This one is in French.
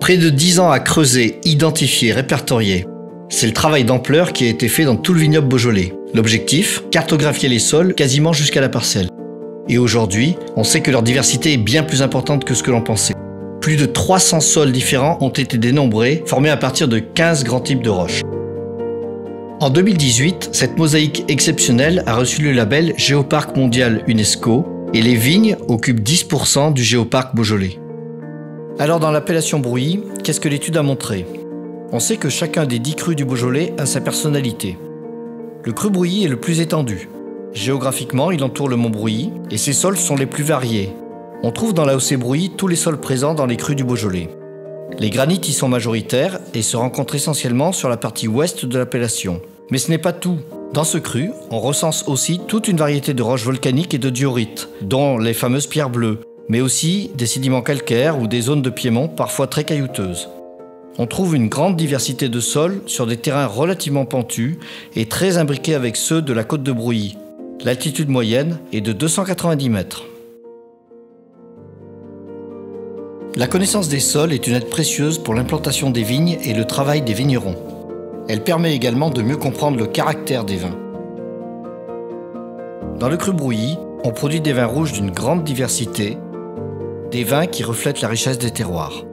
Près de 10 ans à creuser, identifier, répertorier. C'est le travail d'ampleur qui a été fait dans tout le vignoble beaujolais. L'objectif, cartographier les sols quasiment jusqu'à la parcelle. Et aujourd'hui, on sait que leur diversité est bien plus importante que ce que l'on pensait. Plus de 300 sols différents ont été dénombrés, formés à partir de 15 grands types de roches. En 2018, cette mosaïque exceptionnelle a reçu le label Géoparc mondial UNESCO et les vignes occupent 10% du géoparc beaujolais. Alors dans l'appellation Brouilly, qu'est-ce que l'étude a montré? On sait que chacun des 10 crus du Beaujolais a sa personnalité. Le cru Brouilly est le plus étendu. Géographiquement, il entoure le mont Brouilly et ses sols sont les plus variés. On trouve dans l'AOC Brouilly tous les sols présents dans les crus du Beaujolais. Les granites y sont majoritaires et se rencontrent essentiellement sur la partie ouest de l'appellation. Mais ce n'est pas tout. Dans ce cru, on recense aussi toute une variété de roches volcaniques et de diorites, dont les fameuses pierres bleues, mais aussi des sédiments calcaires ou des zones de piémont parfois très caillouteuses. On trouve une grande diversité de sols sur des terrains relativement pentus et très imbriqués avec ceux de la côte de Brouilly. L'altitude moyenne est de 290 mètres. La connaissance des sols est une aide précieuse pour l'implantation des vignes et le travail des vignerons. Elle permet également de mieux comprendre le caractère des vins. Dans le cru Brouilly, on produit des vins rouges d'une grande diversité, des vins qui reflètent la richesse des terroirs.